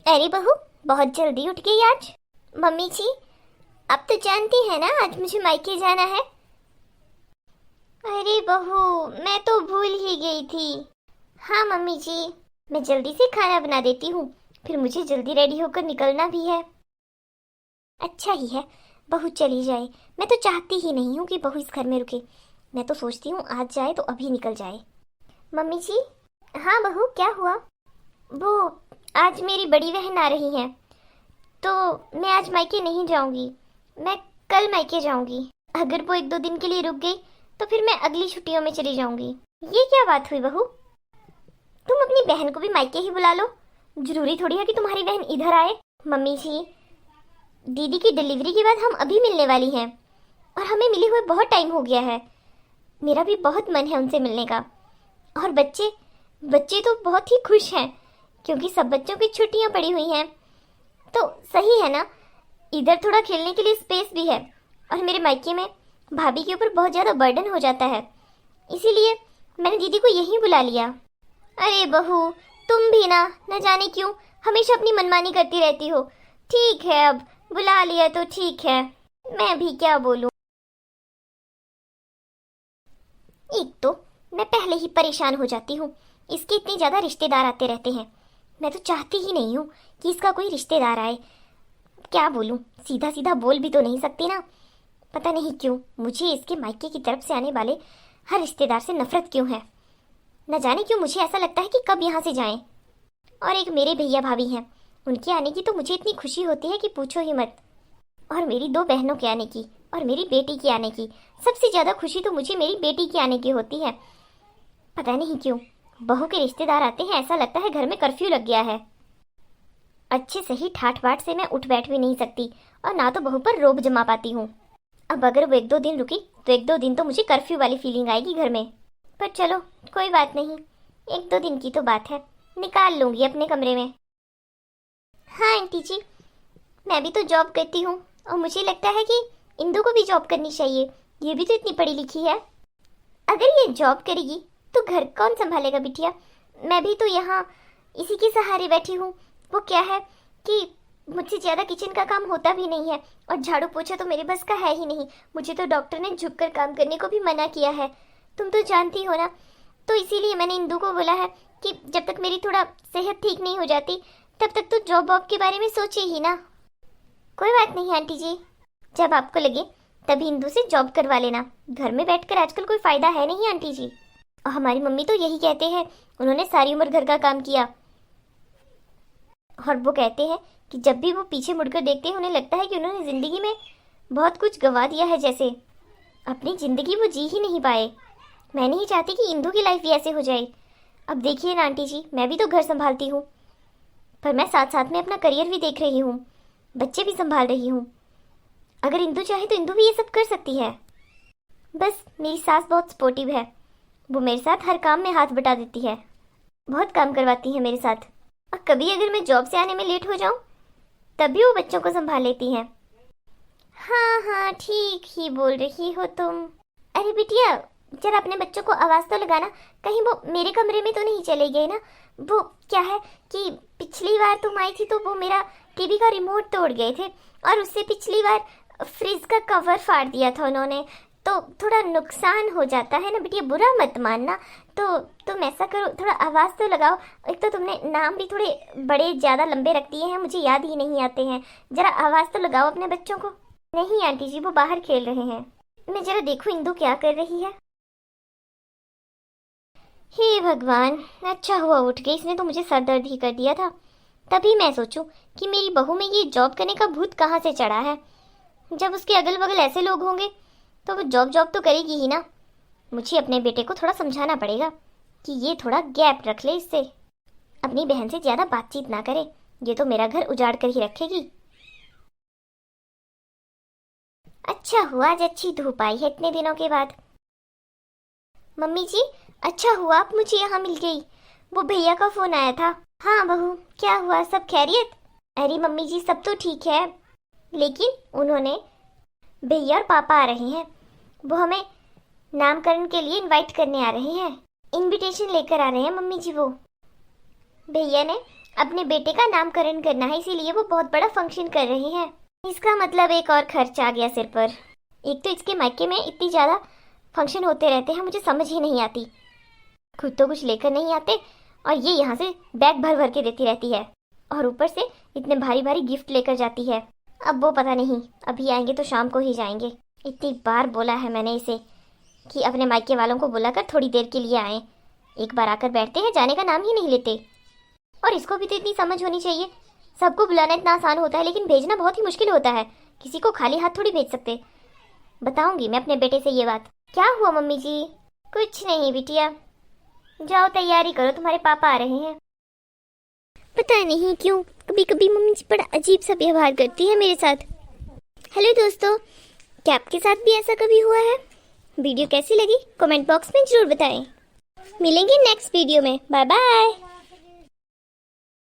अरे बहू, बहुत जल्दी उठ गई आज। मम्मी जी, आप तो जानती हैं ना आज मुझे मायके जाना है। अरे बहू, मैं तो भूल ही गई थी। हाँ मम्मी जी, मैं जल्दी से खाना बना देती हूँ, फिर मुझे जल्दी रेडी होकर निकलना भी है। अच्छा ही है बहू चली जाए। मैं तो चाहती ही नहीं हूँ कि बहू इस घर में रुके। मैं तो सोचती हूँ आज जाए तो अभी निकल जाए। मम्मी जी। हाँ बहू, क्या हुआ? वो आज मेरी बड़ी बहन आ रही है, तो मैं आज मायके नहीं जाऊंगी। मैं कल मायके जाऊंगी। अगर वो एक दो दिन के लिए रुक गई तो फिर मैं अगली छुट्टियों में चली जाऊंगी। ये क्या बात हुई बहू? तुम अपनी बहन को भी मायके ही बुला लो। जरूरी थोड़ी है कि तुम्हारी बहन इधर आए। मम्मी जी, दीदी की डिलीवरी के बाद हम अभी मिलने वाली हैं और हमें मिले हुए बहुत टाइम हो गया है। मेरा भी बहुत मन है उनसे मिलने का। और बच्चे बच्चे तो बहुत ही खुश हैं क्योंकि सब बच्चों की छुट्टियां पड़ी हुई हैं। तो सही है ना, इधर थोड़ा खेलने के लिए स्पेस भी है और मेरे मायके में भाभी के ऊपर बहुत ज़्यादा बर्डन हो जाता है, इसीलिए मैंने दीदी को यहीं बुला लिया। अरे बहू, तुम भी ना न जाने क्यों हमेशा अपनी मनमानी करती रहती हो। ठीक है, अब बुला लिया तो ठीक है, मैं भी क्या बोलूं। एक तो मैं पहले ही परेशान हो जाती हूँ, इसके इतने ज़्यादा रिश्तेदार आते रहते हैं। मैं तो चाहती ही नहीं हूँ कि इसका कोई रिश्तेदार आए। क्या बोलूं, सीधा सीधा बोल भी तो नहीं सकती ना। पता नहीं क्यों मुझे इसके मायके की तरफ से आने वाले हर रिश्तेदार से नफरत क्यों है। न जाने क्यों मुझे ऐसा लगता है कि कब यहाँ से जाएं। और एक मेरे भैया भाभी हैं, उनके आने की तो मुझे इतनी खुशी होती है कि पूछो ही मत। और मेरी दो बहनों के आने की और मेरी बेटी के आने की सबसे ज़्यादा खुशी तो मुझे मेरी बेटी के आने की होती है। पता नहीं क्यों बहू के रिश्तेदार आते हैं ऐसा लगता है घर में कर्फ्यू लग गया है। अच्छे सही ठाठ बाट से मैं उठ बैठ भी नहीं सकती और ना तो बहू पर रोब जमा पाती हूँ। अब अगर वो एक दो दिन रुकी तो एक दो दिन तो मुझे कर्फ्यू वाली फीलिंग आएगी घर में। पर चलो कोई बात नहीं, एक दो दिन की तो बात है, निकाल लूंगी अपने कमरे में। हाँ आंटी जी, मैं भी तो जॉब करती हूँ और मुझे लगता है कि इंदु को भी जॉब करनी चाहिए। ये भी तो इतनी पढ़ी लिखी है। अगर ये जॉब करेगी तो घर कौन संभालेगा बिटिया? मैं भी तो यहाँ इसी के सहारे बैठी हूँ। वो क्या है कि मुझसे ज़्यादा किचन का काम होता भी नहीं है और झाड़ू पोछा तो मेरे बस का है ही नहीं। मुझे तो डॉक्टर ने झुककर काम करने को भी मना किया है, तुम तो जानती हो ना। तो इसीलिए मैंने इंदु को बोला है कि जब तक मेरी थोड़ा सेहत ठीक नहीं हो जाती तब तक तो जॉब वॉब के बारे में सोचे ही ना। कोई बात नहीं आंटी जी, जब आपको लगे तभी इंदु से जॉब करवा लेना। घर में बैठकर आजकल कोई फ़ायदा है नहीं आंटी जी। और हमारी मम्मी तो यही कहते हैं, उन्होंने सारी उम्र घर का काम किया और वो कहते हैं कि जब भी वो पीछे मुड़कर देखते हैं उन्हें लगता है कि उन्होंने ज़िंदगी में बहुत कुछ गंवा दिया है, जैसे अपनी ज़िंदगी वो जी ही नहीं पाए। मैं नहीं चाहती कि इंदु की लाइफ भी ऐसे हो जाए। अब देखिए ना आंटी जी, मैं भी तो घर संभालती हूँ, पर मैं साथ साथ में अपना करियर भी देख रही हूँ, बच्चे भी संभाल रही हूँ। अगर इंदु चाहे तो इंदु भी ये सब कर सकती है। बस मेरी सास बहुत सपोर्टिव है, वो मेरे साथ हर काम में हाथ बटा देती है, बहुत काम करवाती है मेरे साथ। और कभी अगर मैं जॉब से आने में लेट हो जाऊँ तब भी वो बच्चों को संभाल लेती हैं। हाँ हाँ, ठीक ही बोल रही हो तुम। अरे बिटिया, जरा अपने बच्चों को आवाज़ तो लगाना, कहीं वो मेरे कमरे में तो नहीं चले गए ना। वो क्या है कि पिछली बार तुम आई थी तो वो मेरा टीवी का रिमोट तोड़ गए थे और उससे पिछली बार फ्रिज का कवर फाड़ दिया था उन्होंने, तो थोड़ा नुकसान हो जाता है ना बिटिया, बुरा मत मानना। तो तुम ऐसा करो, थोड़ा आवाज़ तो लगाओ। एक तो तुमने नाम भी थोड़े बड़े ज़्यादा लंबे रख दिए हैं, मुझे याद ही नहीं आते हैं। ज़रा आवाज़ तो लगाओ अपने बच्चों को। नहीं आंटी जी, वो बाहर खेल रहे हैं। मैं ज़रा देखूँ इंदु क्या कर रही है। हे भगवान, अच्छा हुआ उठ गई, इसने तो मुझे सर दर्द ही कर दिया था। तभी मैं सोचूं कि मेरी बहू में ये जॉब करने का भूत कहाँ से चढ़ा है। जब उसके अगल बगल ऐसे लोग होंगे तो वो जॉब जॉब तो करेगी ही ना। मुझे अपने बेटे को थोड़ा समझाना पड़ेगा कि ये थोड़ा गैप रख ले, इससे अपनी बहन से ज़्यादा बातचीत ना करे, ये तो मेरा घर उजाड़ कर ही रखेगी। अच्छा हुआ आज अच्छी धूप आई है इतने दिनों के बाद। मम्मी जी, अच्छा हुआ आप मुझे यहाँ मिल गई, वो भैया का फ़ोन आया था। हाँ बहू, क्या हुआ, सब खैरियत? अरे मम्मी जी, सब तो ठीक है, लेकिन उन्होंने भैया और पापा आ रहे हैं, वो हमें नामकरण के लिए इनवाइट करने आ रहे हैं, इनविटेशन लेकर आ रहे हैं मम्मी जी। वो भैया ने अपने बेटे का नामकरण करना है, इसीलिए वो बहुत बड़ा फंक्शन कर रहे हैं। इसका मतलब एक और खर्च आ गया सिर पर। एक तो इसके मायके में इतनी ज़्यादा फंक्शन होते रहते हैं, मुझे समझ ही नहीं आती। खुद तो कुछ लेकर नहीं आते और ये यहाँ से बैग भर भर के देती रहती है, और ऊपर से इतने भारी भारी गिफ्ट लेकर जाती है। अब वो पता नहीं, अभी आएंगे तो शाम को ही जाएंगे। इतनी बार बोला है मैंने इसे कि अपने मायके वालों को बुलाकर थोड़ी देर के लिए आएं। एक बार आकर बैठते हैं, जाने का नाम ही नहीं लेते। और इसको भी तो इतनी समझ होनी चाहिए। सबको बुलाना इतना आसान होता है, लेकिन भेजना बहुत ही मुश्किल होता है। किसी को खाली हाथ थोड़ी भेज सकते। बताऊंगी मैं अपने बेटे से ये बात। क्या हुआ मम्मी जी? कुछ नहीं बिटिया, जाओ तैयारी करो, तुम्हारे पापा आ रहे हैं। पता नहीं क्यों कभी कभी मम्मी जी बड़ा अजीब सा व्यवहार करती है मेरे साथ। हेलो दोस्तों, क्या आपके साथ भी ऐसा कभी हुआ है? वीडियो कैसी लगी कमेंट बॉक्स में जरूर बताएं। मिलेंगे नेक्स्ट वीडियो में। Bye bye.